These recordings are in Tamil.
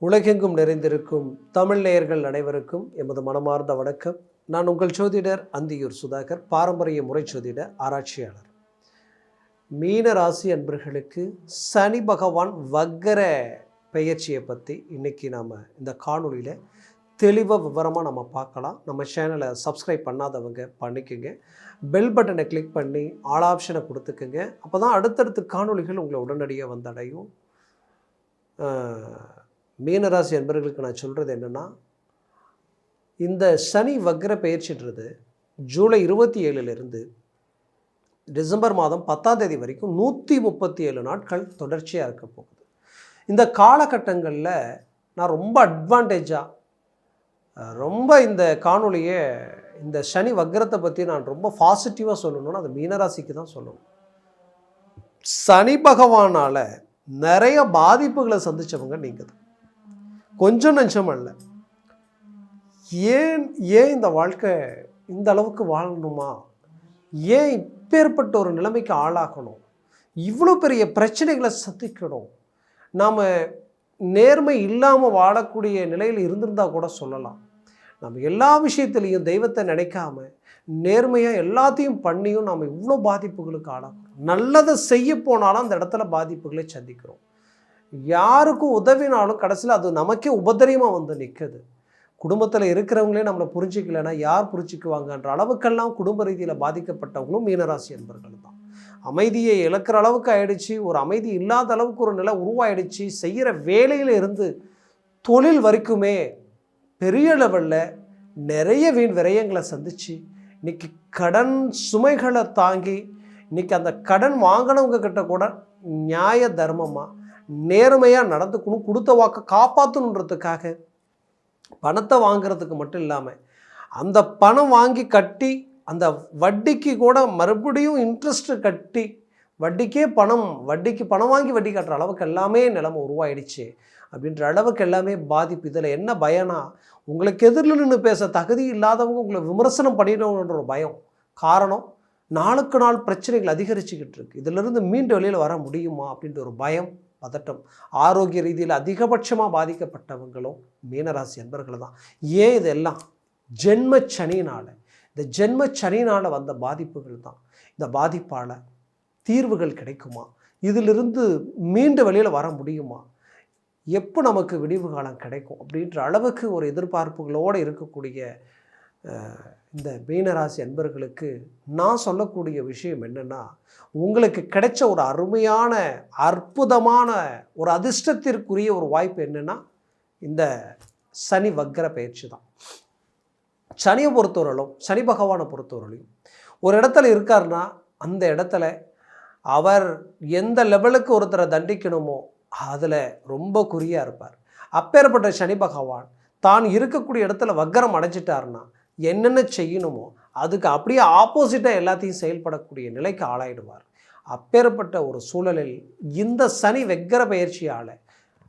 உலகெங்கும் நிறைந்திருக்கும் தமிழ் நேயர்கள் அனைவருக்கும் எமது மனமார்ந்த வணக்கம். நான் உங்கள் ஜோதிடர் அந்தியூர் சுதாகர், பாரம்பரிய முறை ஜோதிட ஆராய்ச்சியாளர். மீன ராசி அன்பர்களுக்கு சனி பகவான் வக்கர பெயர்ச்சியை பற்றி இன்றைக்கி நாம் இந்த காணொலியில் தெளிவாக விவரமாக நம்ம பார்க்கலாம். நம்ம சேனலை சப்ஸ்கிரைப் பண்ணாதவங்க பண்ணிக்கோங்க, பெல் பட்டனை கிளிக் பண்ணி ஆல் ஆப்ஷனை கொடுத்துக்குங்க. அப்போ தான் அடுத்தடுத்த காணொலிகள் உங்களை உடனடியாக வந்தடையும். மீனராசி அன்பர்களுக்கு நான் சொல்கிறது என்னென்னா, இந்த சனி வக்ர பயிற்சின்றது ஜூலை 27 டிசம்பர் மாதம் 10 வரைக்கும் 137 நாட்கள் தொடர்ச்சியாக இருக்க போகுது. இந்த காலகட்டங்களில் நான் ரொம்ப அட்வான்டேஜாக இந்த காணொலியை இந்த சனி வக்ரத்தை பற்றி நான் ரொம்ப பாசிட்டிவாக சொல்லணும்னா அது மீனராசிக்கு தான் சொல்லணும். சனி பகவானால் நிறைய பாதிப்புகளை சந்தித்தவங்க நீங்கள் தான், கொஞ்சம் நஞ்சம் அல்ல. ஏன் இந்த வாழ்க்கை இந்த அளவுக்கு வாழணுமா, ஏன் இப்பேற்பட்ட ஒரு நிலைமைக்கு ஆளாகணும், இவ்வளோ பெரிய பிரச்சனைகளை சந்திக்கணும், நாம் நேர்மை இல்லாமல் வாழக்கூடிய நிலையில் இருந்திருந்தால் கூட சொல்லலாம். நம்ம எல்லா விஷயத்துலேயும் தெய்வத்தை நினைக்காம நேர்மையாக எல்லாத்தையும் பண்ணியும் நாம் இவ்வளோ பாதிப்புகளுக்கு ஆளாகிறோம். நல்லதை செய்ய போனாலும் அந்த இடத்துல பாதிப்புகளை சந்திக்கிறோம். யாருக்கும் உதவினாலும் கடைசியில் அது நமக்கே உபத்திரயமாக வந்து நிற்குது. குடும்பத்தில் இருக்கிறவங்களே நம்மளை புரிஞ்சிக்கலைன்னா யார் புரிஞ்சிக்குவாங்கன்ற அளவுக்கெல்லாம் குடும்ப ரீதியில் பாதிக்கப்பட்டவங்களும் மீனராசி என்பர்கள் தான். அமைதியை இழக்கிற அளவுக்கு ஆயிடுச்சு, ஒரு அமைதி இல்லாத அளவுக்கு ஒரு நிலை உருவாயிடுச்சு. செய்கிற வேலையில் இருந்து தொழில் வரைக்குமே பெரிய லெவலில் நிறைய வீண் விரயங்களை சந்தித்து இன்றைக்கி கடன் சுமைகளை தாங்கி இன்றைக்கி அந்த கடன் வாங்கினவங்க கிட்ட கூட நியாய தர்மமாக நேர்மையாக நடந்துக்கணும், கொடுத்த வாக்கை காப்பாற்றணுன்றதுக்காக பணத்தை வாங்கிறதுக்கு மட்டும் இல்லாமல் அந்த பணம் வாங்கி கட்டி அந்த வட்டிக்கு கூட மறுபடியும் இன்ட்ரெஸ்ட்டு கட்டி வட்டிக்கு பணம் வாங்கி வட்டி கட்டுற அளவுக்கு எல்லாமே நிலைமை உருவாயிடுச்சு அப்படின்ற அளவுக்கு எல்லாமே பாதிப்பு. இதில் என்ன பயனா, உங்களுக்கு எதிரில் நின்று பேச தகுதி இல்லாதவங்க உங்களை விமர்சனம் பண்ணிடணுன்ற ஒரு பயம். காரணம், நாளுக்கு நாள் பிரச்சனைகள் அதிகரிச்சுக்கிட்டு இருக்கு. இதிலிருந்து மீண்டு வெளியில் வர முடியுமா அப்படின்ற ஒரு பயம், பதட்டம். ஆரோக்கிய ரீதியில் அதிகபட்சமாக பாதிக்கப்பட்டவங்களும் மீனராசி அன்பர்கள் தான். ஏன் இதெல்லாம் ஜென்ம சனியினால், இந்த ஜென்ம சனியினால் வந்த பாதிப்புகள் தான். இந்த பாதிப்பால் தீர்வுகள் கிடைக்குமா, இதிலிருந்து மீண்டு வெளியில் வர முடியுமா, எப்போ நமக்கு விடிவு காலம் கிடைக்கும் அப்படின்ற அளவுக்கு ஒரு எதிர்பார்ப்புகளோடு இருக்கக்கூடிய இந்த மீனராசி அன்பர்களுக்கு நான் சொல்லக்கூடிய விஷயம் என்னென்னா, உங்களுக்கு கிடைச்ச ஒரு அருமையான அற்புதமான ஒரு அதிர்ஷ்டத்திற்குரிய ஒரு வாய்ப்பு என்னென்னா இந்த சனி வக்ர பயிற்சி தான். சனியை பொறுத்தவரையிலும், சனி பகவானை பொறுத்தவரையிலும் ஒரு இடத்துல இருக்காருன்னா அந்த இடத்துல அவர் எந்த லெவலுக்கு ஒருத்தரை தண்டிக்கணுமோ அதில் ரொம்ப குறியாக இருப்பார். அப்பேற்பட்ட சனி பகவான் தான் இருக்கக்கூடிய இடத்துல வக்ரம் அடைஞ்சிட்டாருன்னா என்னென்ன செய்யணுமோ அதுக்கு அப்படியே ஆப்போசிட்டாக எல்லாத்தையும் செயல்படக்கூடிய நிலைக்கு ஆளாயிடுவார். அப்பேற்பட்ட ஒரு சூழலில் இந்த சனி வக்ர பயிற்சியால்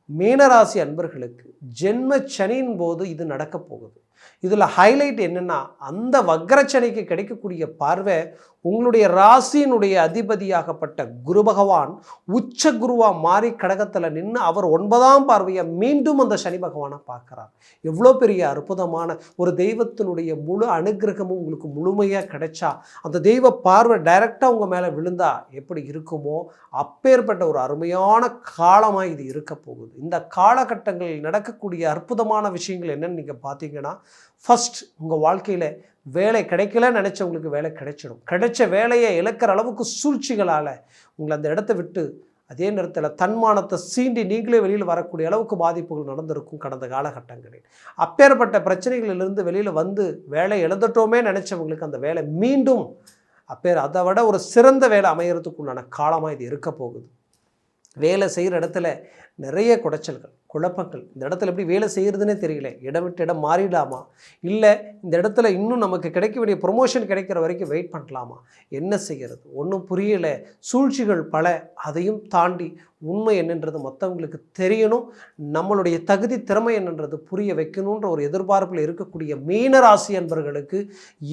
மீனராசி அன்பர்களுக்கு ஜென்ம சனியின் போது இது நடக்க போகுது. இதில் ஹைலைட் என்னென்னா, அந்த வக்ரச்சனிக்கு கிடைக்கக்கூடிய பார்வை உங்களுடைய ராசியினுடைய அதிபதியாகப்பட்ட குரு பகவான் உச்ச குருவாக மாறி கடகத்தில் நின்று அவர் 9ஆம் பார்வையை மீண்டும் அந்த சனி பகவானை பார்க்குறார். எவ்வளோ பெரிய அற்புதமான ஒரு தெய்வத்தினுடைய முழு அனுகிரகமும் உங்களுக்கு முழுமையாக கிடைச்சா, அந்த தெய்வ பார்வை டைரெக்டாக உங்கள் மேலே விழுந்தா எப்படி இருக்குமோ அப்பேற்பட்ட ஒரு அருமையான காலமாக இது இருக்க போகுது. இந்த காலகட்டங்களில் நடக்கக்கூடிய அற்புதமான விஷயங்கள் என்னென்னு நீங்கள் பார்த்தீங்கன்னா, ஃபஸ்ட், உங்கள் வாழ்க்கையில் வேலை கிடைக்கலன்னு நினச்சவங்களுக்கு வேலை கிடைச்சிடும். கிடைச்ச வேலையை இழக்கிற அளவுக்கு சூழ்ச்சிகளால் உங்களை அந்த இடத்த விட்டு, அதே நேரத்தில் தன்மானத்தை சீண்டி நீங்களே வெளியில் வரக்கூடிய அளவுக்கு பாதிப்புகள் நடந்திருக்கும் கடந்த காலகட்டங்களில். அப்பேற்பட்ட பிரச்சனைகளிலிருந்து வெளியில் வந்து வேலை இழந்துட்டோமே நினச்சவங்களுக்கு அந்த வேலை மீண்டும் அதை விட ஒரு சிறந்த வேலை அமையறதுக்குள்ளான காலமாக இது இருக்க போகுது. வேலை செய்கிற இடத்துல நிறைய குடைச்சல்கள், குழப்பங்கள். இந்த இடத்துல எப்படி வேலை செய்கிறதுனே தெரியல, இடம் விட்டு இடம் மாறிடலாமா, இல்லை இந்த இடத்துல இன்னும் நமக்கு கிடைக்க வேண்டிய ப்ரொமோஷன் கிடைக்கிற வரைக்கும் வெயிட் பண்ணலாமா, என்ன செய்கிறது ஒன்றும் புரியலை. சூழ்ச்சிகள் பல. அதையும் தாண்டி உண்மை என்னன்றது மற்றவங்களுக்கு தெரியணும், நம்மளுடைய தகுதி திறமை என்னன்றது புரிய வைக்கணுன்ற ஒரு எதிர்பார்ப்பில் இருக்கக்கூடிய மீனராசி அன்பர்களுக்கு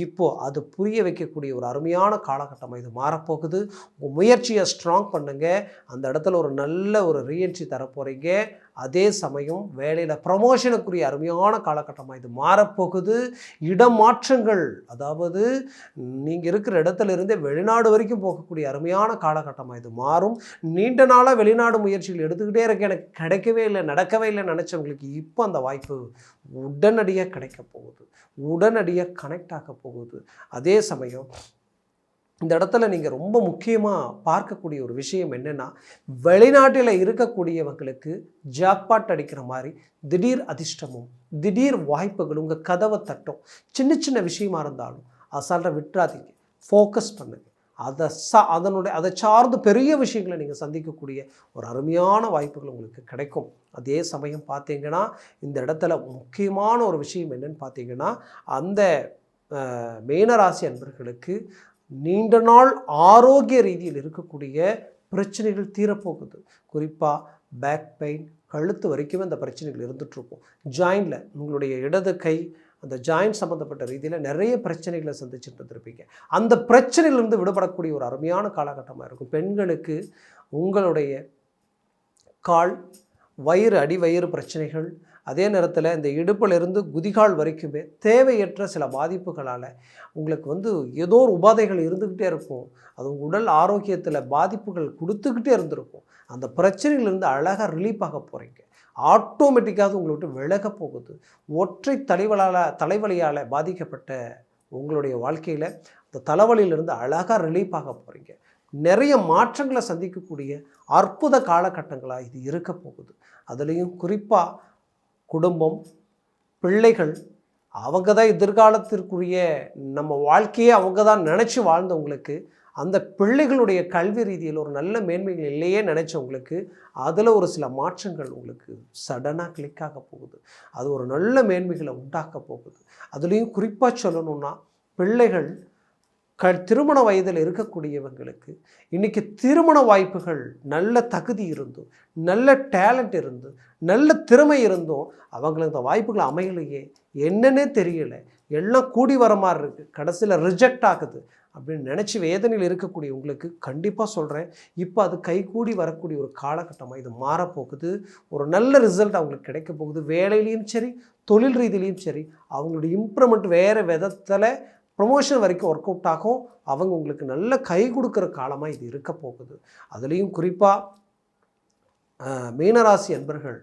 இப்போது அது புரிய வைக்கக்கூடிய ஒரு அருமையான காலகட்டமாக இது மாறப்போகுது. உங்கள் முயற்சியை ஸ்ட்ராங் பண்ணுங்கள். அந்த இடத்துல ஒரு நல்ல ஒரு ரீஎன்ட்ரி தரப்போகிறீங்க. அதே சமயம் வேலையில் ப்ரமோஷனுக்குரிய அருமையான காலகட்டமாக இது மாறப்போகுது. இடமாற்றங்கள், அதாவது நீங்கள் இருக்கிற இடத்துல இருந்தே வெளிநாடு வரைக்கும் போகக்கூடிய அருமையான காலகட்டமாக இது மாறும். நீண்ட நாளாக வெளிநாடு முயற்சிகள் எடுத்துக்கிட்டே இருக்க, எனக்கு கிடைக்கவே இல்லை, நடக்கவே இல்லை நினச்சவங்களுக்கு இப்போ அந்த வாய்ப்பு உடனடியாக கிடைக்க போகுது, உடனடியாக கனெக்ட் ஆக போகுது. அதே சமயம் இந்த இடத்துல நீங்கள் ரொம்ப முக்கியமாக பார்க்கக்கூடிய ஒரு விஷயம் என்னென்னா, வெளிநாட்டில் இருக்கக்கூடியவங்களுக்கு ஜாக்பாட் அடிக்கிற மாதிரி திடீர் அதிர்ஷ்டமும் திடீர் வாய்ப்புகளும் உங்கள் கதவை தட்டும். சின்ன சின்ன விஷயமா இருந்தாலும் அசால்ட்டாக விட்டுறாதீங்க, ஃபோக்கஸ் பண்ணுங்கள். அதை சார்ந்து பெரிய விஷயங்களை நீங்கள் சந்திக்கக்கூடிய ஒரு அருமையான வாய்ப்புகள் உங்களுக்கு கிடைக்கும். அதே சமயம் பார்த்தீங்கன்னா இந்த இடத்துல முக்கியமான ஒரு விஷயம் என்னென்னு பார்த்தீங்கன்னா, அந்த மீனராசி அன்பர்களுக்கு நீண்ட நாள் ஆரோக்கிய ரீதியில் இருக்கக்கூடிய பிரச்சனைகள் தீரப்போகுது. குறிப்பாக பேக் பெயின், கழுத்து வரைக்குமே அந்த பிரச்சனைகள் இருந்துகிட்ருக்கும். ஜாயிண்டில் உங்களுடைய இடது கை அந்த ஜாயிண்ட் சம்மந்தப்பட்ட ரீதியில் நிறைய பிரச்சனைகளை சந்திச்சுட்டு இருந்திருப்பீங்க. அந்த பிரச்சனையிலிருந்து விடுபடக்கூடிய ஒரு அருமையான காலகட்டமாக இருக்கும். பெண்களுக்கு உங்களுடைய கால், வயிறு, அடிவயிறு பிரச்சனைகள், அதே நேரத்தில் இந்த இடுப்பிலிருந்து குதிகால் வரைக்குமே தேவையற்ற சில பாதிப்புகளால் உங்களுக்கு ஏதோ ஒரு உபாதைகள் இருந்துக்கிட்டே இருக்கும். அது உடல் ஆரோக்கியத்தில் பாதிப்புகள் கொடுத்துக்கிட்டே இருந்திருக்கும். அந்த பிரச்சனைகளிலிருந்து அழகாக ரிலீஃப் ஆக போகிறீங்க. ஆட்டோமேட்டிக்காக உங்களை விட்டு விலக போகுது. ஒற்றை தலைவலியால் பாதிக்கப்பட்ட உங்களுடைய வாழ்க்கையில் அந்த தலைவலியிலிருந்து அழகாக ரிலீஃப் ஆக போகிறீங்க. நிறைய மாற்றங்களை சந்திக்கக்கூடிய அற்புத காலகட்டங்களாக இது இருக்க போகுது. அதுலேயும் குறிப்பாக குடும்பம், பிள்ளைகள், அவங்க தான் எதிர்காலத்திற்குரிய நம்ம வாழ்க்கையே அவங்க தான் நினச்சி வாழ்ந்தவங்களுக்கு, அந்த பிள்ளைகளுடைய கல்வி ரீதியில் ஒரு நல்ல மேன்மைகள் இல்லையே நினச்சவங்களுக்கு அதில் ஒரு சில மாற்றங்கள் உங்களுக்கு சடனாக கிளிக் ஆக போகுது. அது ஒரு நல்ல மேன்மைகளை உண்டாக்க போகுது. அதுலேயும் குறிப்பாக சொல்லணுன்னா, பிள்ளைகள் திருமண வயதில் இருக்கக்கூடியவங்களுக்கு இன்றைக்கி திருமண வாய்ப்புகள், நல்ல தகுதி இருந்தும், நல்ல டேலண்ட் இருந்தும், நல்ல திறமை இருந்தும் அவங்களுக்கு அந்த வாய்ப்புகள் அமையலையே, என்னன்னே தெரியலை, எல்லாம் கூடி வர மாதிரி இருக்குது, கடைசியில் ரிஜெக்ட் ஆகுது அப்படின்னு நினச்சி வேதனையில் இருக்கக்கூடிய உங்களுக்கு கண்டிப்பாக சொல்கிறேன், இப்போ அது கைகூடி வரக்கூடிய ஒரு காலகட்டமாக இது மாறப்போகுது. ஒரு நல்ல ரிசல்ட் அவங்களுக்கு கிடைக்க போகுது. வேலையிலையும் சரி, தொழில் ரீதியிலையும் சரி, அவங்களுடைய இம்ப்ரூவ்மெண்ட் வேறு விதத்தில் ப்ரொமோஷன் வரைக்கும் ஒர்க் அவுட் ஆகும். அவங்க உங்களுக்கு நல்ல கை கொடுக்குற காலமாக இது இருக்க போகுது. அதுலேயும் குறிப்பாக மீனராசி அன்பர்கள்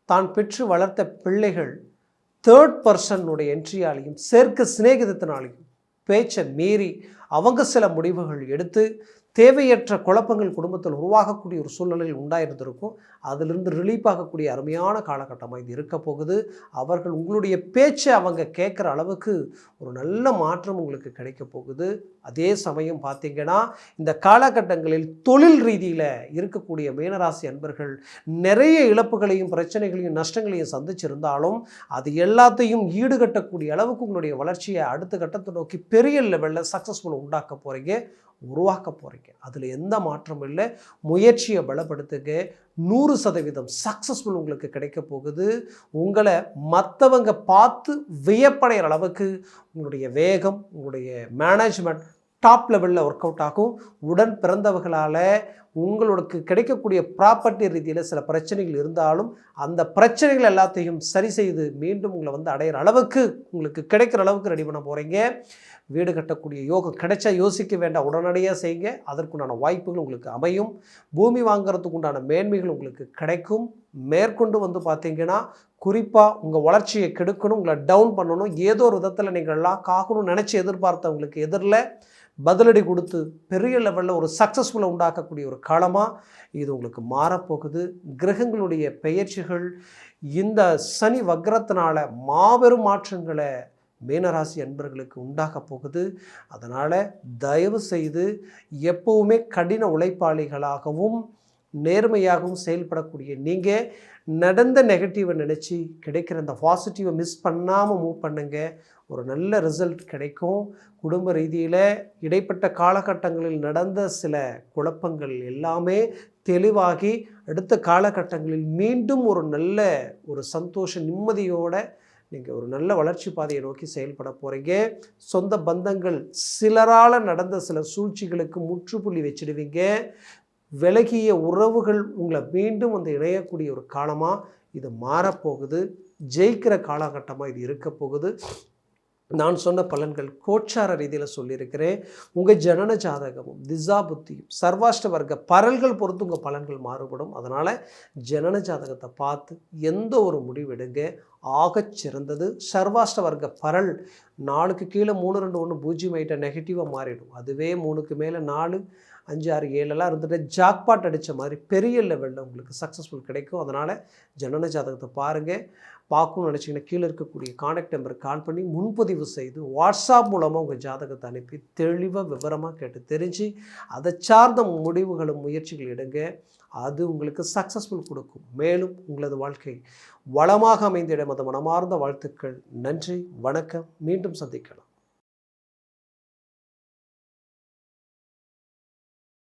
தான் பெற்று வளர்த்த பிள்ளைகள் தேர்ட் பர்சனுடைய என்ட்ரியாலையும் சேர்க்க சிநேகிதத்தினாலையும் பேச்சை மீறி அவங்க சில முடிவுகள் எடுத்து தேவையற்ற குழப்பங்கள் குடும்பத்தில் உருவாகக்கூடிய ஒரு சூழ்நிலையில் உண்டாயிருந்திருக்கும். அதிலிருந்து ரிலீஃப் ஆகக்கூடிய அருமையான காலகட்டமாக இது இருக்க போகுது. அவர்கள் உங்களுடைய பேச்சை அவங்க கேட்குற அளவுக்கு ஒரு நல்ல மாற்றம் உங்களுக்கு கிடைக்க போகுது. அதே சமயம் பார்த்திங்கன்னா, இந்த காலகட்டங்களில் தொழில் ரீதியில் இருக்கக்கூடிய மீனராசி அன்பர்கள் நிறைய இழப்புகளையும் பிரச்சனைகளையும் நஷ்டங்களையும் சந்திச்சிருந்தாலும் அது எல்லாத்தையும் ஈடுகட்டக்கூடிய அளவுக்கு உங்களுடைய வளர்ச்சியை அடுத்த கட்டத்தை நோக்கி பெரிய லெவலில் சக்ஸஸ்ஃபுல் உண்டாக்க போகிறீங்க, உருவாக்க போகிறீங்க. அதில் எந்த மாற்றமும் இல்லை. முயற்சியை பலப்படுத்துங்க. 100% சக்ஸஸ்ஃபுல் உங்களுக்கு கிடைக்க போகுது. உங்களை மற்றவங்க பார்த்து வியப்படைகிற அளவுக்கு உங்களுடைய வேகம், உங்களுடைய மேனேஜ்மெண்ட் டாப் லெவலில் ஒர்க் அவுட் ஆகும். உடன் பிறந்தவர்களால் உங்களுக்கு கிடைக்கக்கூடிய ப்ராப்பர்ட்டி ரீதியில் சில பிரச்சனைகள் இருந்தாலும் அந்த பிரச்சனைகள் எல்லாத்தையும் சரி செய்து மீண்டும் உங்களை அடையிற அளவுக்கு உங்களுக்கு கிடைக்கிற அளவுக்கு ரெடி பண்ண போகிறீங்க. வீடு கட்டக்கூடிய யோகம் கிடைச்சா யோசிக்க வேண்டாம், உடனடியாக செய்யுங்க. அதற்குண்டான வாய்ப்புகள் உங்களுக்கு அமையும். பூமி வாங்கிறதுக்கு உண்டான மேன்மைகள் உங்களுக்கு கிடைக்கும். மேற்கொண்டு பார்த்தீங்கன்னா, குறிப்பாக உங்கள் வளர்ச்சியை கெடுக்கணும், உங்களை டவுன் பண்ணணும், ஏதோ ஒரு விதத்தில் நீங்கள் எல்லாம் காக்கணும்னு நினச்சி எதிர்பார்த்தவங்களுக்கு எதிரில் பதிலடி கொடுத்து பெரிய லெவலில் ஒரு சக்ஸஸ்ஃபுல்லை உண்டாக்கக்கூடிய ஒரு காலமாக இது உங்களுக்கு மாறப்போகுது. கிரகங்களுடைய பெயர்ச்சிகள் இந்த சனி வக்ரத்தினால மாபெரும் மாற்றங்களை மீனராசி அன்பர்களுக்கு உண்டாக போகுது. அதனால் தயவு செய்து எப்போவுமே கடின உழைப்பாளிகளாகவும் நேர்மையாகவும் செயல்படக்கூடிய நீங்கள் நடந்த நெகட்டிவை நினச்சி கிடைக்கிற அந்த பாசிட்டிவை மிஸ் பண்ணாமல் மூவ் பண்ணுங்கள். ஒரு நல்ல ரிசல்ட் கிடைக்கும். குடும்ப ரீதியில் இடைப்பட்ட காலகட்டங்களில் நடந்த சில குழப்பங்கள் எல்லாமே தெளிவாகி அடுத்த காலகட்டங்களில் மீண்டும் ஒரு நல்ல ஒரு சந்தோஷ நிம்மதியோடு நீங்கள் ஒரு நல்ல வளர்ச்சி பாதையை நோக்கி செயல்பட போகிறீங்க. சொந்த பந்தங்கள் சிலரால் நடந்த சில சூழ்ச்சிகளுக்கு முற்றுப்புள்ளி வச்சிடுவீங்க. விலகிய உறவுகள் உங்களை மீண்டும் வந்து இணையக்கூடிய ஒரு காலமாக இது மாறப்போகுது. ஜெயிக்கிற காலகட்டமாக இது இருக்க போகுது. நான் சொன்ன பலன்கள் கோச்சார ரீதியில் சொல்லியிருக்கிறேன். உங்கள் ஜனன ஜாதகமும் திசா புத்தியும் சர்வாஷ்ட வர்க்க பரல்கள் பொறுத்து உங்கள் பலன்கள் மாறுபடும். அதனால் ஜனன ஜாதகத்தை பார்த்து எந்த ஒரு முடிவெடுங்க. ஆகச் சிறந்தது சர்வாஷ்ட வர்க்க பரல் 4க்கு கீழே 3, 2, 1 பூஜ்ஜியம் ஆகிட்ட நெகட்டிவாக மாறிடும். அதுவே 3க்கு மேலே 4, 5, 6, 7 இருந்துட்டு ஜாக்பாட் அடித்த மாதிரி பெரிய லெவலில் உங்களுக்கு சக்ஸஸ்ஃபுல் கிடைக்கும். அதனால் ஜனன ஜாதகத்தை பாருங்கள். பார்க்கணும்னு நினச்சிங்கன்னா கீழே இருக்கக்கூடிய கான்டாக்ட் நம்பருக்கு கால் பண்ணி முன்பதிவு செய்து வாட்ஸ்அப் மூலமாக உங்கள் ஜாதகத்தை அனுப்பி தெளிவாக விவரமாக கேட்டு தெரிஞ்சு அதை சார்ந்த முடிவுகளும் முயற்சிகள் எடுங்க. அது உங்களுக்கு சக்ஸஸ்ஃபுல் கொடுக்கும். மேலும் உங்களது வாழ்க்கை வளமாக அமைந்திட மனமார்ந்த வாழ்த்துக்கள். நன்றி, வணக்கம். மீண்டும் சந்திக்கலாம்.